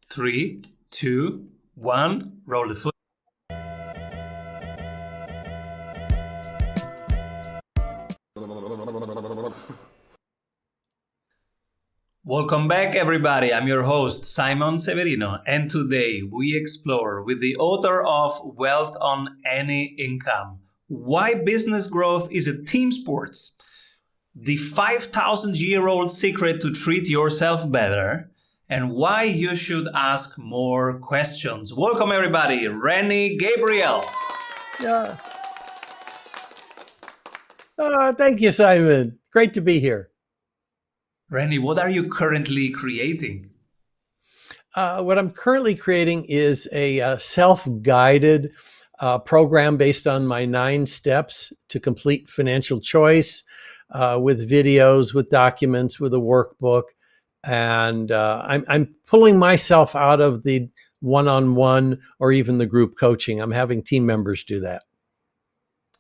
3, 2, 1, roll the foot. Welcome back, everybody. I'm your host, Simon Severino, and today we explore with the author of Wealth on Any Income, why business growth is a team sport, the 5,000-year-old secret to treat yourself better, and why you should ask more questions. Welcome, everybody. Rennie, Gabriel. Yeah. Thank you, Simon. Great to be here. Rennie, what are you currently creating? What I'm currently creating is a self-guided program based on my 9 steps to complete financial choice, with videos, with documents, with a workbook. And I'm pulling myself out of the one-on-one or even the group coaching. I'm having team members do that.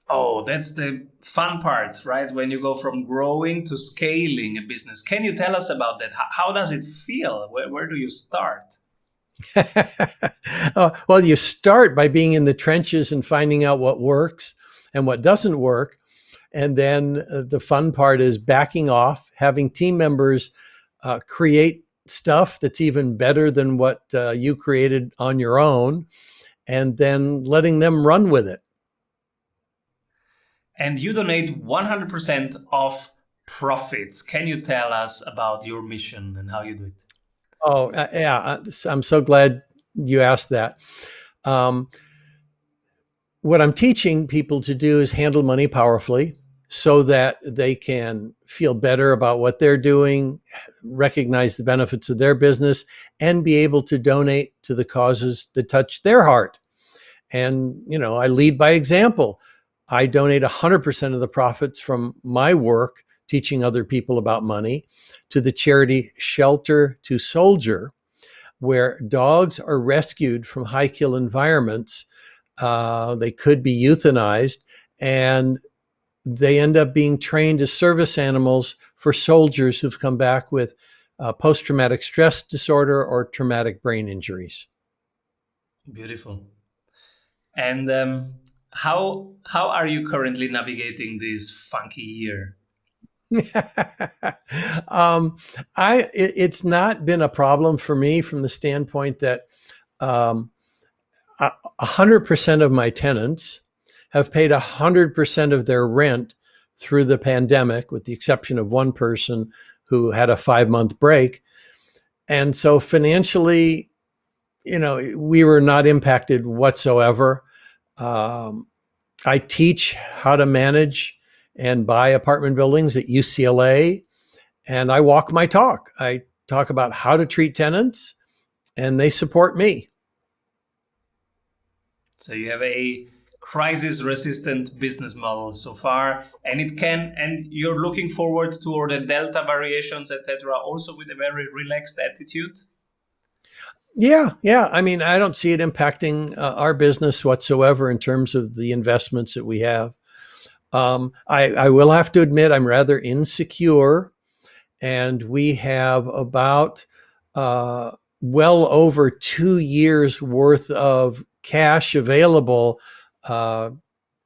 Oh, that's the fun part, right? When you go from growing to scaling a business. Can you tell us about that? How does it feel? Where do you start? Well, you start by being in the trenches and finding out what works and what doesn't work. And then the fun part is backing off, having team members create stuff that's even better than what you created on your own, and then letting them run with it. And you donate 100% of profits. Can you tell us about your mission and how you do it? Oh, yeah. I'm so glad you asked that. What I'm teaching people to do is handle money powerfully so that they can feel better about what they're doing, recognize the benefits of their business, and be able to donate to the causes that touch their heart. And, I lead by example. I donate 100% of the profits from my work teaching other people about money to the charity Shelter to Soldier, where dogs are rescued from high-kill environments. They could be euthanized, and they end up being trained as service animals for soldiers who've come back with post-traumatic stress disorder or traumatic brain injuries. Beautiful. And how are you currently navigating this funky year? It's not been a problem for me from the standpoint that 100% of my tenants have paid 100% of their rent through the pandemic, with the exception of one person who had a 5-month break. And so financially, we were not impacted whatsoever. I teach how to manage and buy apartment buildings at UCLA, and I walk my talk. I talk about how to treat tenants, and they support me. So you have a crisis-resistant business model so far, and you're looking forward toward the delta variations, etc., also with a very relaxed attitude. Yeah. I mean, I don't see it impacting our business whatsoever in terms of the investments that we have. I will have to admit I'm rather insecure, and we have about well over 2 years worth of cash available.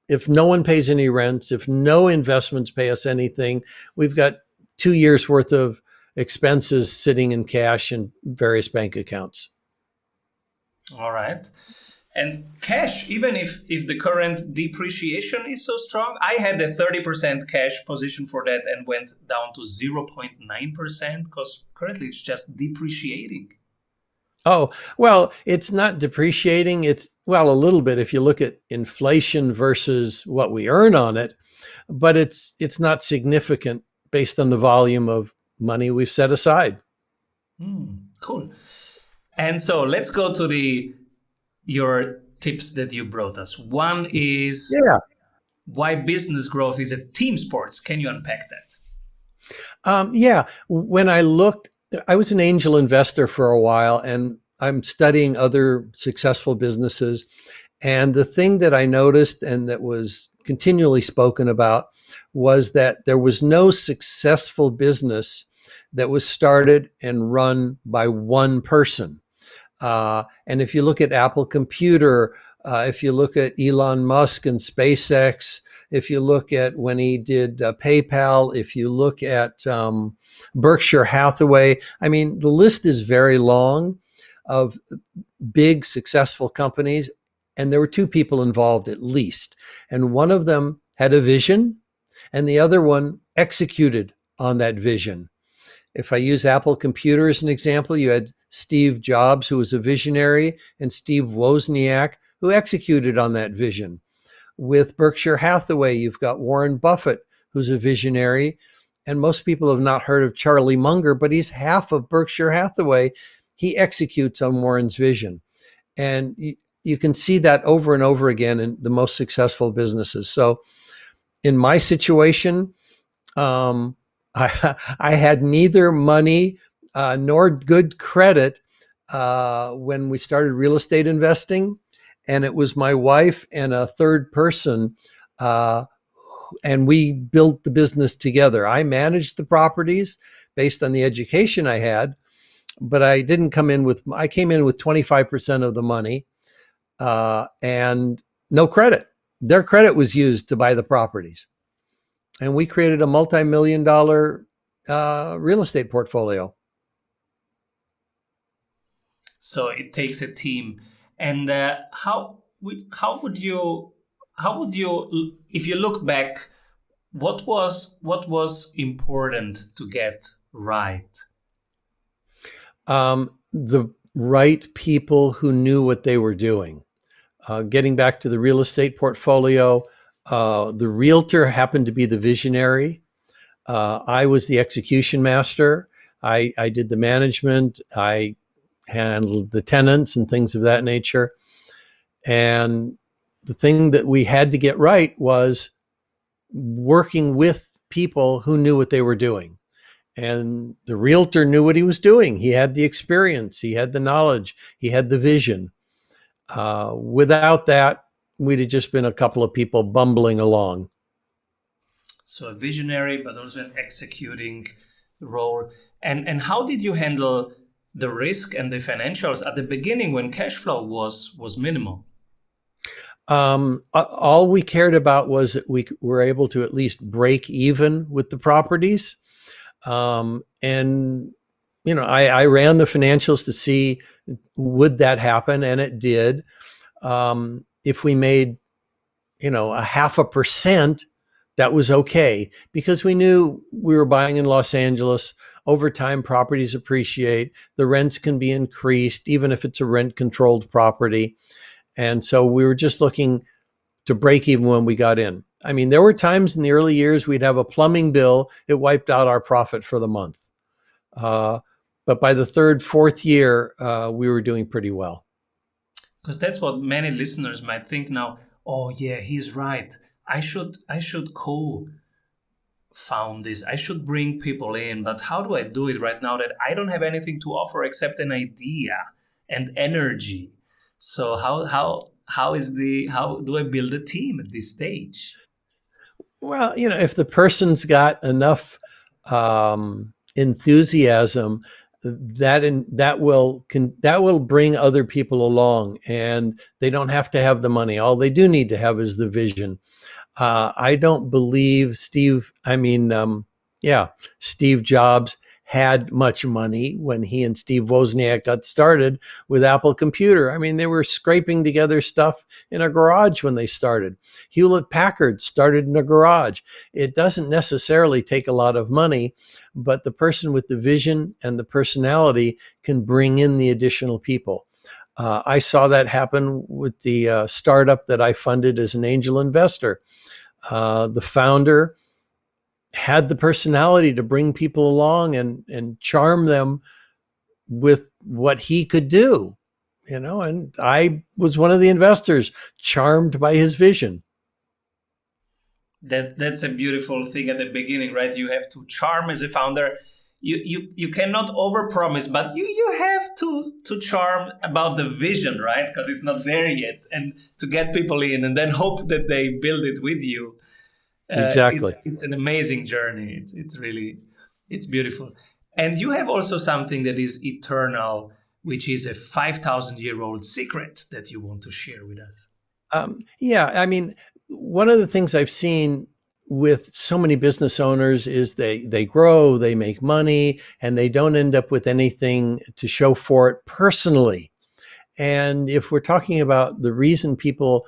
If no one pays any rents, if no investments pay us anything, we've got 2 years worth of expenses sitting in cash in various bank accounts. All right. And cash, even if the current depreciation is so strong, I had a 30% cash position for that and went down to 0.9% because currently it's just depreciating. Oh, well, it's not depreciating. Well, a little bit if you look at inflation versus what we earn on it, but it's not significant based on the volume of money we've set aside. Cool. And so let's go to your tips that you brought us. One is why business growth is a team sport. Can you unpack that? Yeah. When I was an angel investor for a while, and I'm studying other successful businesses. And the thing that I noticed and that was continually spoken about was that there was no successful business that was started and run by one person. And if you look at Apple Computer, if you look at Elon Musk and SpaceX, if you look at when he did PayPal, if you look at Berkshire Hathaway, I mean, the list is very long of big successful companies. And there were two people involved at least. And one of them had a vision and the other one executed on that vision. If I use Apple Computer as an example, you had Steve Jobs, who was a visionary, and Steve Wozniak, who executed on that vision. With Berkshire Hathaway, you've got Warren Buffett, who's a visionary. And most people have not heard of Charlie Munger, but he's half of Berkshire Hathaway. He executes on Warren's vision. And you can see that over and over again in the most successful businesses. So in my situation, I had neither money nor good credit when we started real estate investing. And it was my wife and a third person, and we built the business together. I managed the properties based on the education I had, but I came in with 25% of the money and no credit. Their credit was used to buy the properties. And we created a multi-million dollar real estate portfolio. So it takes a team. And how would you, if you look back, what was important to get right? The right people who knew what they were doing. Getting back to the real estate portfolio, the realtor happened to be the visionary. I was the execution master. I did the management. I handled the tenants and things of that nature. And the thing that we had to get right was working with people who knew what they were doing. And the realtor knew what he was doing. He had the experience, he had the knowledge, he had the vision. Without that, we'd have just been a couple of people bumbling along. So a visionary, but also an executing role. And how did you handle the risk and the financials at the beginning when cash flow was minimal? All we cared about was that we were able to at least break even with the properties. And I ran the financials to see would that happen, and it did. If we made, 0.5%, that was okay because we knew we were buying in Los Angeles. Over time, properties appreciate. The rents can be increased, even if it's a rent-controlled property. And so we were just looking to break even when we got in. I mean, there were times in the early years we'd have a plumbing bill. It wiped out our profit for the month. But by the third, fourth year, we were doing pretty well. Because that's what many listeners might think now. Oh yeah, he's right. I should co-found this. I should bring people in. But how do I do it right now that I don't have anything to offer except an idea and energy? So how do I build a team at this stage? Well, if the person's got enough enthusiasm, that will bring other people along, and they don't have to have the money. All they do need to have is the vision. I don't believe Steve Jobs had much money when he and Steve Wozniak got started with Apple Computer. I mean, they were scraping together stuff in a garage when they started. Hewlett-Packard started in a garage. It doesn't necessarily take a lot of money, but the person with the vision and the personality can bring in the additional people. I saw that happen with the startup that I funded as an angel investor. The founder had the personality to bring people along and charm them with what he could do, and I was one of the investors charmed by his vision. That's a beautiful thing at the beginning, right? You have to charm as a founder. You cannot overpromise, but you have to charm about the vision, right? Because it's not there yet, and to get people in and then hope that they build it with you. Exactly. It's an amazing journey. It's beautiful. And you have also something that is eternal, which is a 5,000-year-old secret that you want to share with us. Yeah, I mean, one of the things I've seen with so many business owners is they grow, they make money, and they don't end up with anything to show for it personally. And if we're talking about the reason people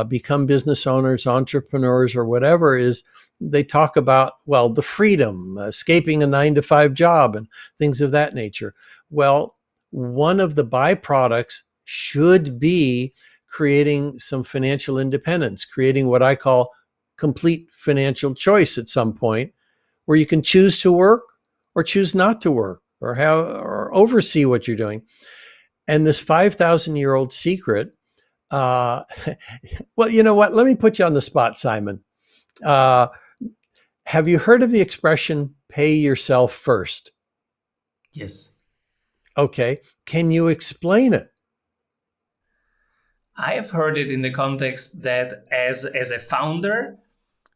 become business owners, entrepreneurs, or whatever, is they talk about, well, the freedom, escaping a 9-to-5 job and things of that nature. Well, one of the byproducts should be creating some financial independence, creating what I call complete financial choice at some point, where you can choose to work or choose not to work, or have or oversee what you're doing. And this 5,000-year-old secret, uh, well, you know what? Let me put you on the spot, Simon. Uh, have you heard of the expression, pay yourself first? Yes. Okay. Can you explain it? I have heard it in the context that as a founder,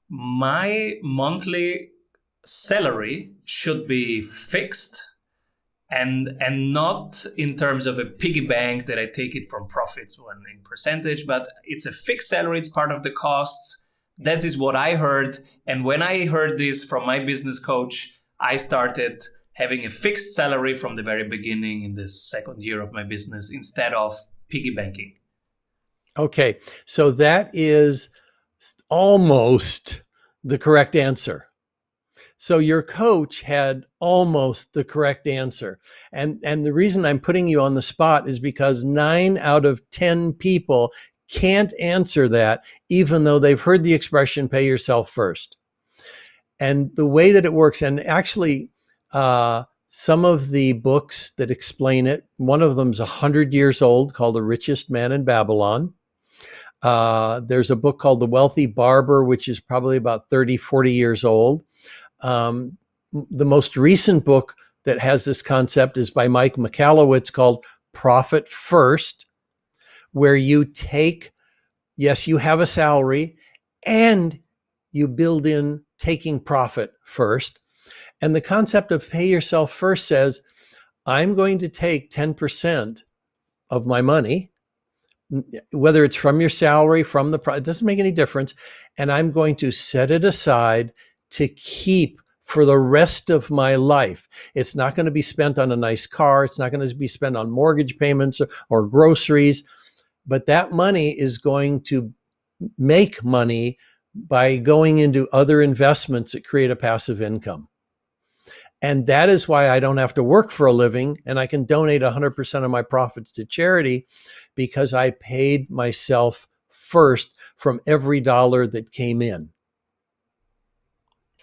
my monthly salary should be fixed and not in terms of a piggy bank that I take it from profits when in percentage, but it's a fixed salary, it's part of the costs. That is what I heard. And when I heard this from my business coach, I started having a fixed salary from the very beginning in the second year of my business instead of piggy banking. Okay. So that is almost the correct answer. So your coach had almost the correct answer. And the reason I'm putting you on the spot is because 9 out of 10 people can't answer that, even though they've heard the expression, pay yourself first. And the way that it works, and actually, some of the books that explain it, one of them is 100 years old, called The Richest Man in Babylon. There's a book called The Wealthy Barber, which is probably about 30, 40 years old. The most recent book that has this concept is by Mike Michalowicz, called Profit First, where you take, yes, you have a salary and you build in taking profit first. And the concept of pay yourself first says, I'm going to take 10% of my money, whether it's from your salary, from the, it doesn't make any difference. And I'm going to set it aside to keep for the rest of my life. It's not going to be spent on a nice car. It's not going to be spent on mortgage payments or groceries, but that money is going to make money by going into other investments that create a passive income. And that is why I don't have to work for a living, and I can donate 100% of my profits to charity, because I paid myself first from every dollar that came in.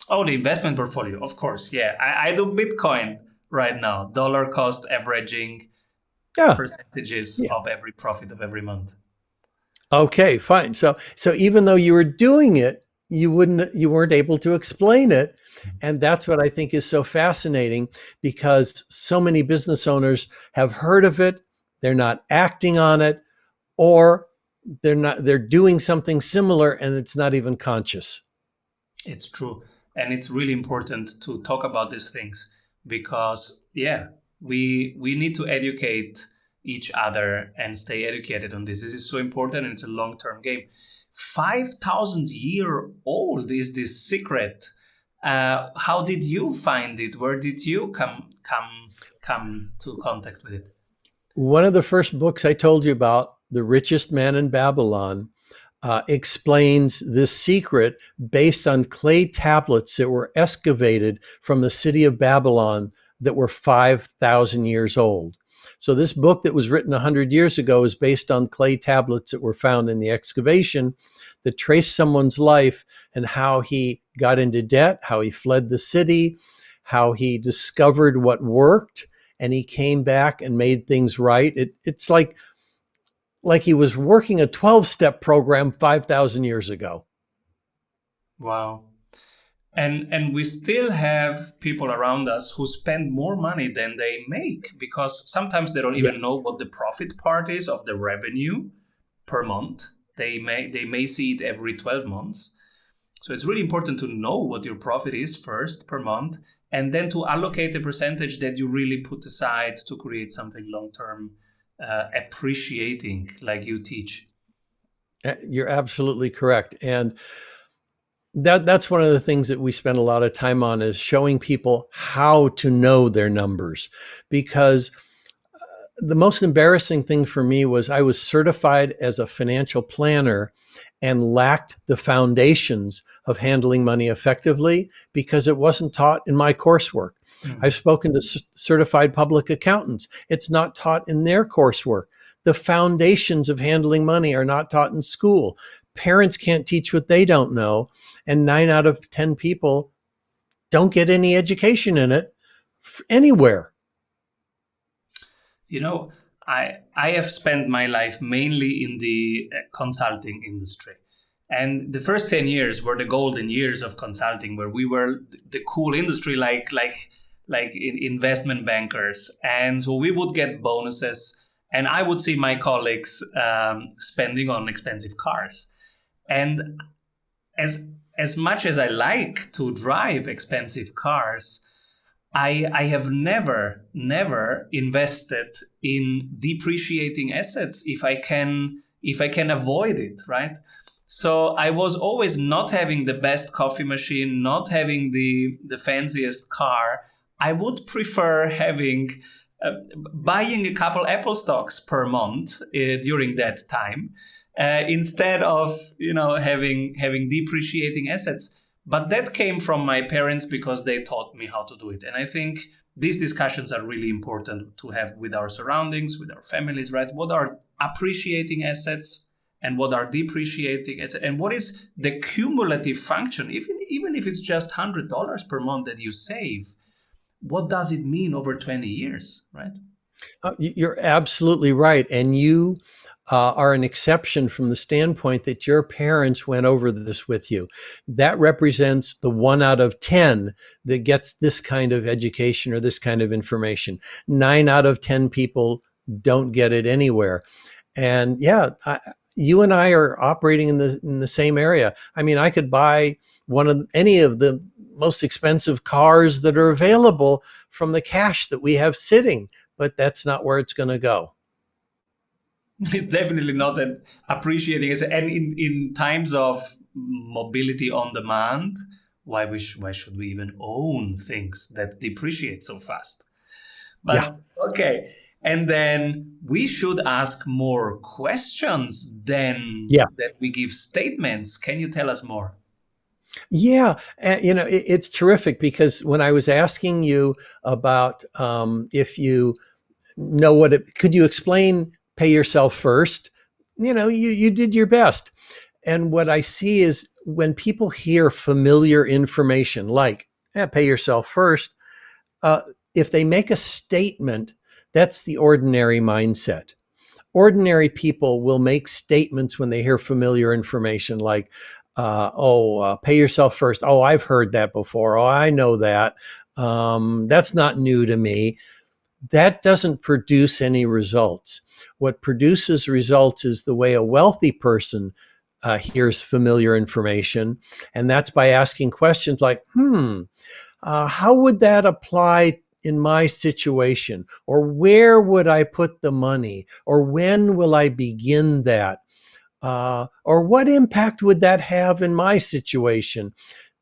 Oh, the investment portfolio, of course. Yeah, I do Bitcoin right now, dollar cost averaging percentages of every profit of every month. Okay, fine. So even though you were doing it, you weren't able to explain it. And that's what I think is so fascinating, because so many business owners have heard of it, they're not acting on it, or they're doing something similar and it's not even conscious. It's true. And it's really important to talk about these things because, yeah, we need to educate each other and stay educated on this. This is so important, and it's a long-term game. 5,000-year-old is this secret. How did you find it? Where did you come to contact with it? One of the first books I told you about, The Richest Man in Babylon, explains this secret based on clay tablets that were excavated from the city of Babylon that were 5,000 years old. So this book that was written 100 years ago is based on clay tablets that were found in the excavation that trace someone's life and how he got into debt, how he fled the city, how he discovered what worked, and he came back and made things right. It's like he was working a 12-step program 5,000 years ago. Wow. And we still have people around us who spend more money than they make, because sometimes they don't even know what the profit part is of the revenue per month. They may see it every 12 months. So it's really important to know what your profit is first per month and then to allocate the percentage that you really put aside to create something long-term, appreciating, like you teach. You're absolutely correct. And that's one of the things that we spend a lot of time on, is showing people how to know their numbers. Because the most embarrassing thing for me was I was certified as a financial planner and lacked the foundations of handling money effectively because it wasn't taught in my coursework. I've spoken to certified public accountants. It's not taught in their coursework. The foundations of handling money are not taught in school. Parents can't teach what they don't know. And 9 out of 10 people don't get any education in it anywhere. You know, I have spent my life mainly in the consulting industry. And the first 10 years were the golden years of consulting, where we were the cool industry, like investment bankers. And so we would get bonuses, and I would see my colleagues spending on expensive cars. And as much as I like to drive expensive cars, I have never invested in depreciating assets if I can avoid it, right? So I was always not having the best coffee machine, not having the fanciest car. I would prefer having buying a couple Apple stocks per month during that time, instead of having depreciating assets. But that came from my parents because they taught me how to do it. And I think these discussions are really important to have with our surroundings, with our families, right? What are appreciating assets and what are depreciating assets? And what is the cumulative function? Even if it's just $100 per month that you save, what does it mean over 20 years, right? You're absolutely right. And you are an exception from the standpoint that your parents went over this with you. That represents the 1 out of 10 that gets this kind of education or this kind of information. 9 out of 10 people don't get it anywhere. And yeah, you and I are operating in the same area. I mean, I could buy any of the most expensive cars that are available from the cash that we have sitting, but that's not where it's going to go. It's definitely not an appreciating it. And in times of mobility on demand, why should we even own things that depreciate so fast? But Yeah. okay. And then we should ask more questions than Yeah. that we give statements. Can you tell us more? Yeah, it's terrific, because when I was asking you about if you know could you explain pay yourself first? You did your best. And what I see is when people hear familiar information like pay yourself first, if they make a statement, that's the ordinary mindset. Ordinary people will make statements when they hear familiar information like, pay yourself first. Oh, I've heard that before. Oh, I know that. That's not new to me. That doesn't produce any results. What produces results is the way a wealthy person hears familiar information. And that's by asking questions like, how would that apply in my situation? Or where would I put the money? Or when will I begin that? Or what impact would that have in my situation?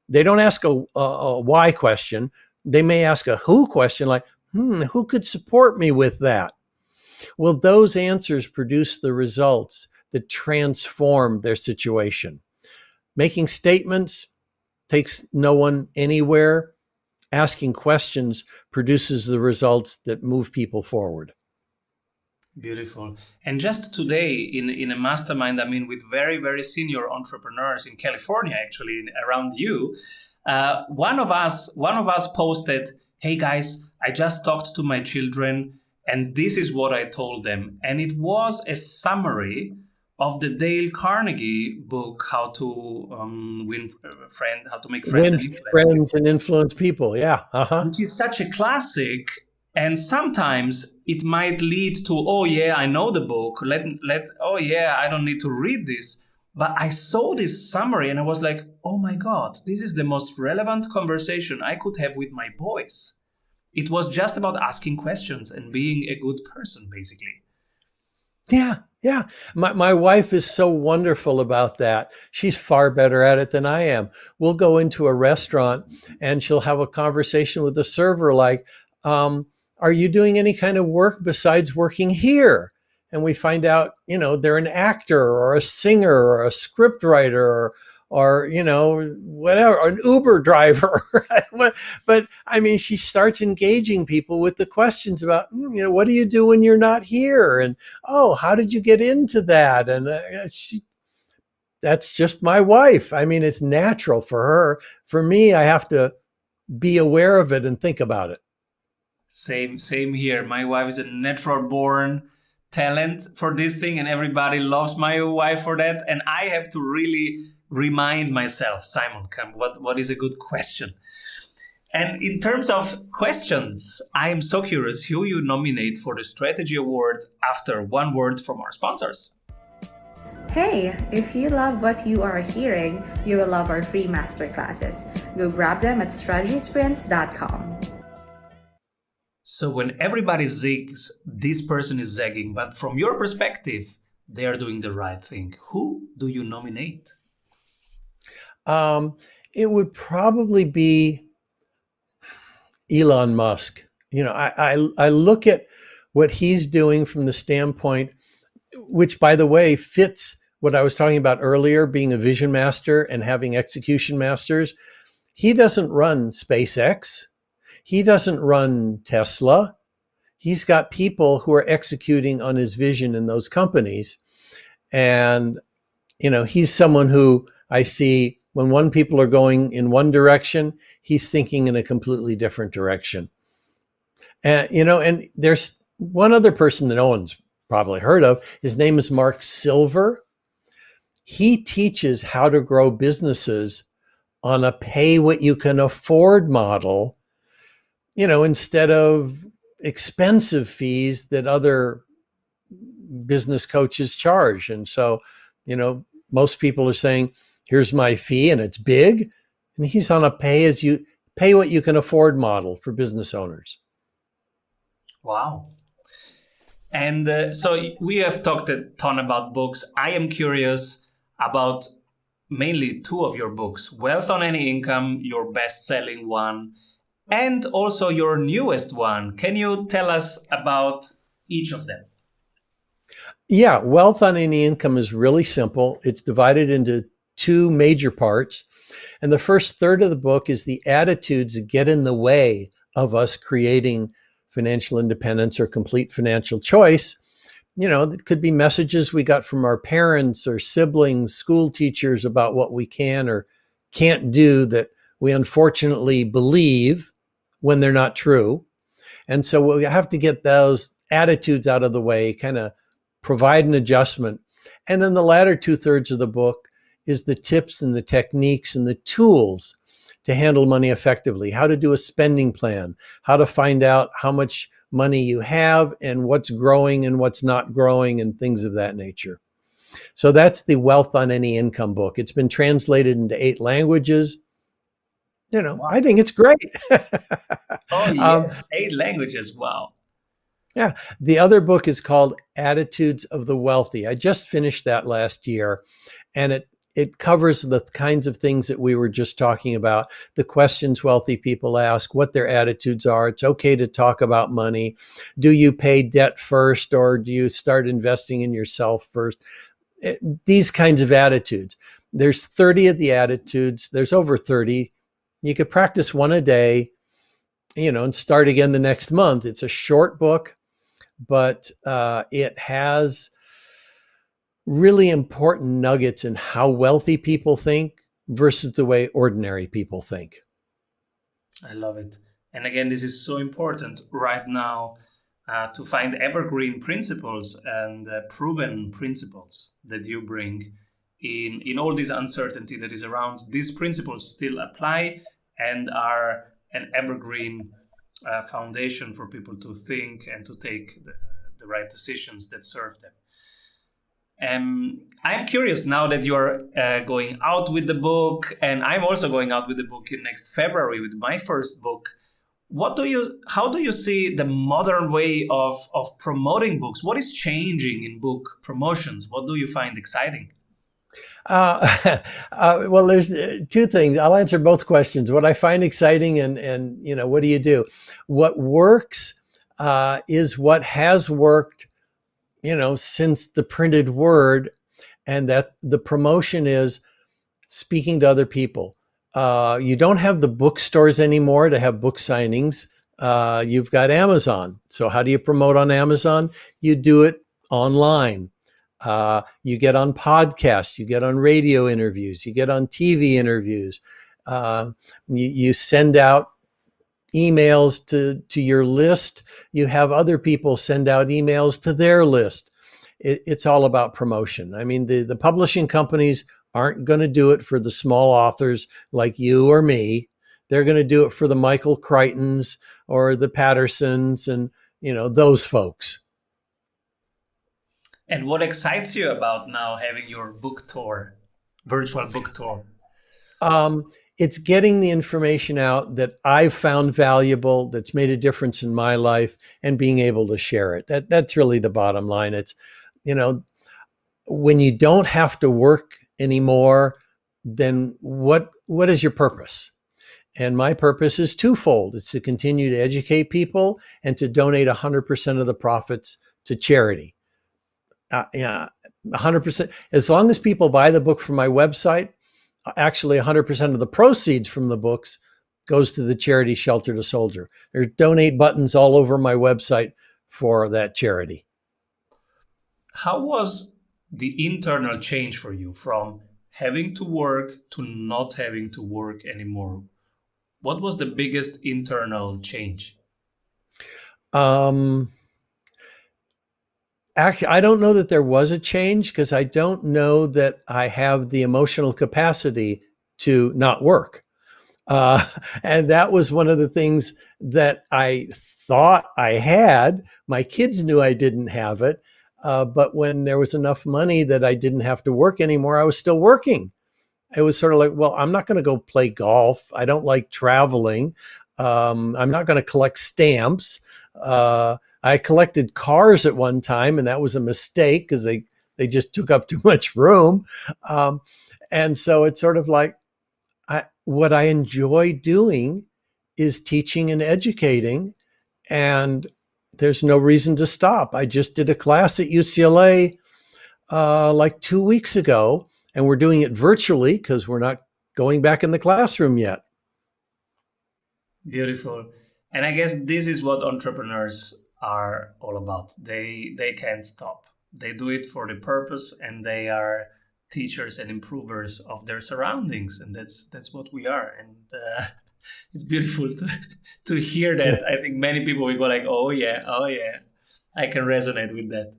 They don't ask a why question. They may ask a who question, like, who could support me with that? Well, those answers produce the results that transform their situation. Making statements takes no one anywhere. Asking questions produces the results that move people forward. Beautiful. And just today in a mastermind, I mean, with very, very senior entrepreneurs in California, actually, around you, one of us posted, "Hey guys, I just talked to my children and this is what I told them." And it was a summary of the Dale Carnegie book, How to Win Friends, How to Make Friends and Influence Friends and influence people. Yeah. Which is such a classic. And sometimes it might lead to, oh yeah, I know the book. Oh yeah, I don't need to read this. But I saw this summary and I was like, oh my God, this is the most relevant conversation I could have with my boys. It was just about asking questions and being a good person, basically. Yeah, yeah. My wife is so wonderful about that. She's far better at it than I am. We'll go into a restaurant and she'll have a conversation with the server like, are you doing any kind of work besides working here? And we find out, they're an actor or a singer or a script writer or whatever, or an Uber driver. But I mean, she starts engaging people with the questions about, what do you do when you're not here? And oh, how did you get into that? And that's just my wife. I mean, it's natural for her. For me, I have to be aware of it and think about it. Same here. My wife is a natural born talent for this thing, and everybody loves my wife for that. And I have to really remind myself, Simon, come, what is a good question? And in terms of questions, I am so curious who you nominate for the Strategy Award after one word from our sponsors. Hey, if you love what you are hearing, you will love our free masterclasses. Go grab them at strategysprints.com. So when everybody zigs, this person is zagging, but from your perspective, they are doing the right thing. Who do you nominate? It would probably be Elon Musk. I look at what he's doing from the standpoint, which by the way fits what I was talking about earlier, being a vision master and having execution masters. He doesn't run SpaceX. He doesn't run Tesla. He's got people who are executing on his vision in those companies. And, he's someone who I see when one people are going in one direction, he's thinking in a completely different direction. And, and there's one other person that no one's probably heard of. His name is Mark Silver. He teaches how to grow businesses on a pay what you can afford model, instead of expensive fees that other business coaches charge. And so, most people are saying, here's my fee and it's big. And he's on a pay what you can afford model for business owners. Wow. And so we have talked a ton about books. I am curious about mainly two of your books, Wealth on Any Income, your best-selling one, and also your newest one. Can you tell us about each of them? Yeah, Wealth on Any Income is really simple. It's divided into two major parts. And the first third of the book is the attitudes that get in the way of us creating financial independence or complete financial choice. It could be messages we got from our parents or siblings, school teachers about what we can or can't do that we unfortunately believe when they're not true. And so we have to get those attitudes out of the way, kind of provide an adjustment. And then the latter 2/3 of the book is the tips and the techniques and the tools to handle money effectively, how to do a spending plan, how to find out how much money you have and what's growing and what's not growing and things of that nature. So that's the Wealth on Any Income book. It's been translated into 8 languages. Wow. I think it's great. Oh, yes, 8 languages. Wow. Yeah. The other book is called Attitudes of the Wealthy. I just finished that last year, and it covers the kinds of things that we were just talking about, the questions wealthy people ask, what their attitudes are. It's okay to talk about money. Do you pay debt first, or do you start investing in yourself first? These kinds of attitudes. There's 30 of the attitudes. There's over 30. You could practice one a day, and start again the next month. It's a short book, but it has really important nuggets in how wealthy people think versus the way ordinary people think. I love it. And again, this is so important right now to find evergreen principles and proven principles that you bring in all this uncertainty that is around. These principles still apply and are an evergreen foundation for people to think and to take the right decisions that serve them. I'm curious now that you're going out with the book, and I'm also going out with the book in next February with my first book. How do you see the modern way of promoting books? What is changing in book promotions? What do you find exciting? Well, there's two things. I'll answer both questions. What I find exciting, and what do you do? What works is what has worked, since the printed word, and that the promotion is speaking to other people. You don't have the bookstores anymore to have book signings. You've got Amazon. So how do you promote on Amazon? You do it online. You get on podcasts, you get on radio interviews, you get on TV interviews. You send out emails to your list. You have other people send out emails to their list. It's all about promotion. I mean, the publishing companies aren't going to do it for the small authors like you or me. They're going to do it for the Michael Crichtons or the Pattersons and, those folks. And what excites you about now having your book tour, virtual book tour? It's getting the information out that I've found valuable, that's made a difference in my life, and being able to share it. That's really the bottom line. It's, when you don't have to work anymore, then what is your purpose? And my purpose is twofold. It's to continue to educate people and to donate 100% of the profits to charity. 100%. As long as people buy the book from my website, actually 100% of the proceeds from the books goes to the charity Shelter to Soldier. There's donate buttons all over my website for that charity. How was the internal change for you from having to work to not having to work anymore? What was the biggest internal change? Actually, I don't know that there was a change because I don't know that I have the emotional capacity to not work. And that was one of the things that I thought I had. My kids knew I didn't have it. But when there was enough money that I didn't have to work anymore, I was still working. It was sort of like, well, I'm not going to go play golf. I don't like traveling. I'm not going to collect stamps. I collected cars at one time, and that was a mistake because they just took up too much room. And so it's sort of like, what I enjoy doing is teaching and educating, and there's no reason to stop. I just did a class at UCLA like 2 weeks ago, and we're doing it virtually because we're not going back in the classroom yet. Beautiful. And I guess this is what entrepreneurs are all about. They can't stop. They do it for the purpose, and they are teachers and improvers of their surroundings, and that's what we are. And it's beautiful to hear that. I think many people will go like, oh yeah, I can resonate with that.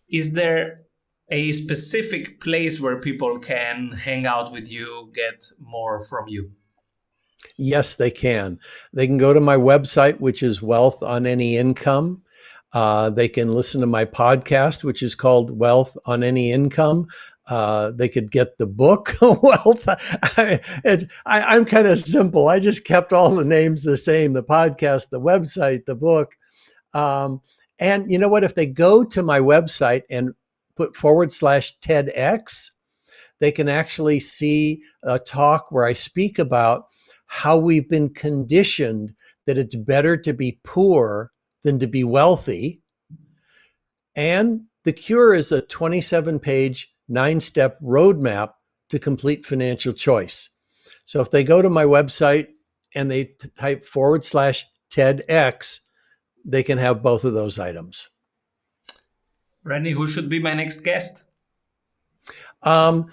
Is there a specific place where people can hang out with you, get more from you? Yes, they can. They can go to my website, which is Wealth on Any Income. They can listen to my podcast, which is called Wealth on Any Income. They could get the book, Wealth. I'm kind of simple. I just kept all the names the same, the podcast, the website, the book. And you know what? If they go to my website and put /TEDx, they can actually see a talk where I speak about how we've been conditioned that it's better to be poor than to be wealthy. And the cure is a 27-page, 9-step roadmap to complete financial choice. So if they go to my website and they type /TEDx, they can have both of those items. Rennie, who should be my next guest? I'm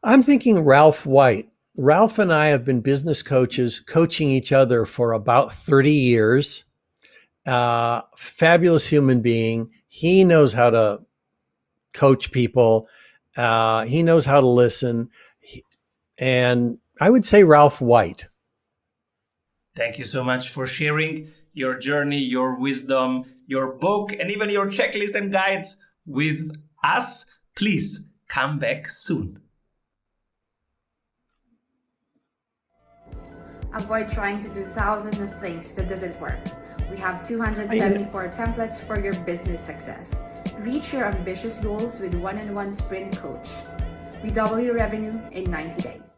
thinking Ralph White. Ralph and I have been business coaches, coaching each other for about 30 years. Fabulous human being. He knows how to coach people. He knows how to listen. And I would say Ralph White. Thank you so much for sharing your journey, your wisdom, your book, and even your checklist and guides with us. Please come back soon. Avoid trying to do thousands of things that doesn't work. We have 274 templates for your business success. Reach your ambitious goals with one-on-one sprint coach. We double your revenue in 90 days.